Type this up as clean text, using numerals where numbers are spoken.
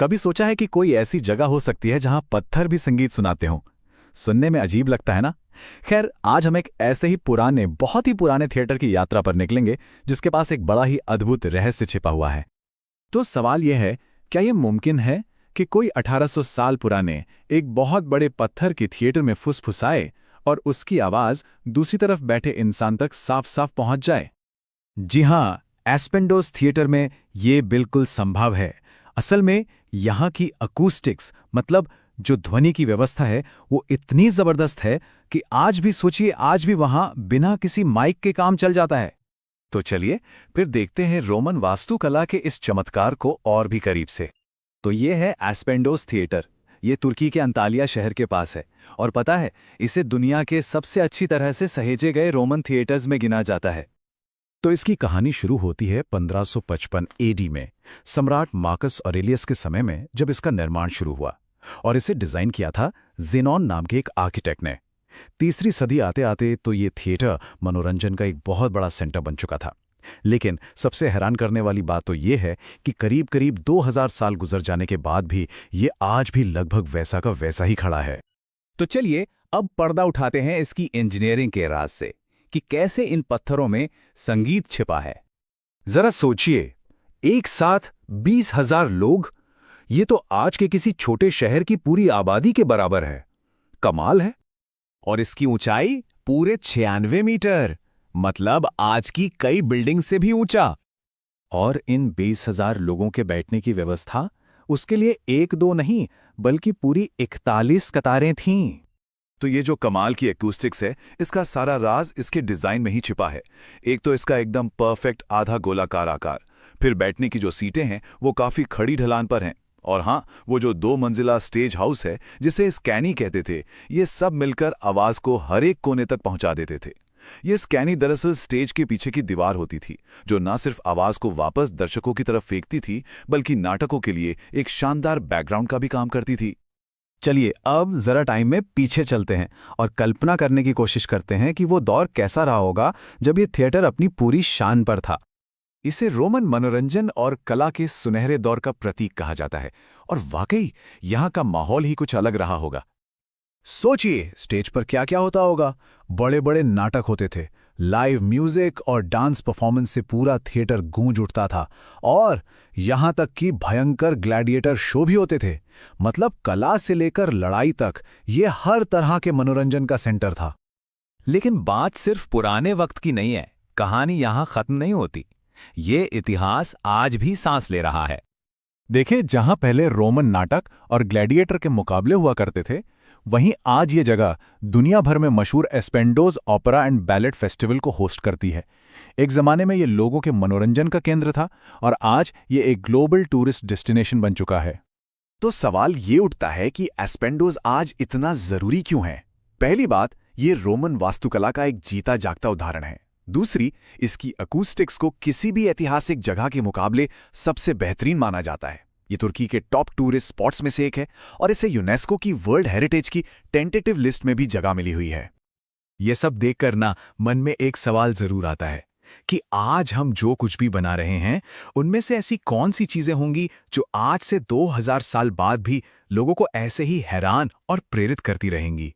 कभी सोचा है कि कोई ऐसी जगह हो सकती है जहां पत्थर भी संगीत सुनाते हों? सुनने में अजीब लगता है ना? खैर, आज हम एक ऐसे ही पुराने, बहुत ही पुराने थिएटर की यात्रा पर निकलेंगे जिसके पास एक बड़ा ही अद्भुत रहस्य छिपा हुआ है। तो सवाल यह है, क्या यह मुमकिन है कि कोई 1800 साल पुराने एक बहुत बड़े पत्थर के थिएटर में फुसफुसाए और उसकी आवाज दूसरी तरफ बैठे इंसान तक साफ साफ पहुंच जाए? जी हां, एस्पेंडोस थिएटर में ये बिल्कुल संभव है। असल में यहाँ की अकूस्टिक्स, मतलब जो ध्वनि की व्यवस्था है, वो इतनी जबरदस्त है कि आज भी सोचिए, आज भी वहां बिना किसी माइक के काम चल जाता है। तो चलिए फिर देखते हैं रोमन वास्तुकला के इस चमत्कार को और भी करीब से। तो ये है एस्पेंडोस थिएटर। ये तुर्की के अंतालिया शहर के पास है और पता है, इसे दुनिया के सबसे अच्छी तरह से सहेजे गए रोमन थिएटर्स में गिना जाता है। तो इसकी कहानी शुरू होती है 1555 एडी में, सम्राट मार्कस ऑरेलियस के समय में, जब इसका निर्माण शुरू हुआ। और इसे डिजाइन किया था ज़ेनॉन नाम के एक आर्किटेक्ट ने। तीसरी सदी आते आते तो ये थिएटर मनोरंजन का एक बहुत बड़ा सेंटर बन चुका था। लेकिन सबसे हैरान करने वाली बात तो ये है कि करीब करीब 2000 साल गुजर जाने के बाद भी ये आज भी लगभग वैसा का वैसा ही खड़ा है। तो चलिए अब पर्दा उठाते हैं इसकी इंजीनियरिंग के राज से, कि कैसे इन पत्थरों में संगीत छिपा है। जरा सोचिए, एक साथ 20,000 लोग, ये तो आज के किसी छोटे शहर की पूरी आबादी के बराबर है। कमाल है। और इसकी ऊंचाई पूरे 96 मीटर, मतलब आज की कई बिल्डिंग से भी ऊंचा। और इन 20,000 लोगों के बैठने की व्यवस्था, उसके लिए एक दो नहीं बल्कि पूरी 41 कतारें थीं। तो ये जो कमाल की एक्यूस्टिक्स है, इसका सारा राज इसके डिजाइन में ही छिपा है। एक तो इसका एकदम परफेक्ट आधा गोलाकार आकार, फिर बैठने की जो सीटें हैं वो काफी खड़ी ढलान पर हैं, और हाँ, वो जो 2 मंजिला स्टेज हाउस है जिसे स्कैनी कहते थे, ये सब मिलकर आवाज को हर एक कोने तक पहुंचा देते थे। ये स्कैनी दरअसल स्टेज के पीछे की दीवार होती थी, जो न सिर्फ आवाज को वापस दर्शकों की तरफ फेंकती थी, बल्कि नाटकों के लिए एक शानदार बैकग्राउंड का भी काम करती थी। चलिए अब जरा टाइम में पीछे चलते हैं और कल्पना करने की कोशिश करते हैं कि वो दौर कैसा रहा होगा जब ये थिएटर अपनी पूरी शान पर था। इसे रोमन मनोरंजन और कला के सुनहरे दौर का प्रतीक कहा जाता है, और वाकई यहाँ का माहौल ही कुछ अलग रहा होगा। सोचिए, स्टेज पर क्या क्या होता होगा। बड़े बड़े नाटक होते थे, लाइव म्यूजिक और डांस परफॉर्मेंस से पूरा थिएटर गूंज उठता था, और यहां तक कि भयंकर ग्लैडिएटर शो भी होते थे। मतलब कला से लेकर लड़ाई तक ये हर तरह के मनोरंजन का सेंटर था। लेकिन बात सिर्फ पुराने वक्त की नहीं है, कहानी यहाँ खत्म नहीं होती। ये इतिहास आज भी सांस ले रहा है। देखिए, जहां पहले रोमन नाटक और ग्लैडिएटर के मुकाबले हुआ करते थे, वहीं आज ये जगह दुनिया भर में मशहूर एस्पेंडोज ओपेरा एंड बैलेट फेस्टिवल को होस्ट करती है। एक जमाने में ये लोगों के मनोरंजन का केंद्र था, और आज ये एक ग्लोबल टूरिस्ट डेस्टिनेशन बन चुका है। तो सवाल ये उठता है कि एस्पेंडोज आज इतना जरूरी क्यों है? पहली बात, ये रोमन वास्तुकला का एक जीता जागता उदाहरण है। दूसरी, इसकी अकूस्टिक्स को किसी भी ऐतिहासिक जगह के मुकाबले सबसे बेहतरीन माना जाता है। ये तुर्की के टॉप टूरिस्ट स्पॉट्स में से एक है, और इसे यूनेस्को की वर्ल्ड हेरिटेज की टेंटेटिव लिस्ट में भी जगह मिली हुई है। ये सब देखकर ना मन में एक सवाल जरूर आता है कि आज हम जो कुछ भी बना रहे हैं, उनमें से ऐसी कौन सी चीजें होंगी जो आज से 2000 साल बाद भी लोगों को ऐसे ही हैरान और प्रेरित करती रहेंगी।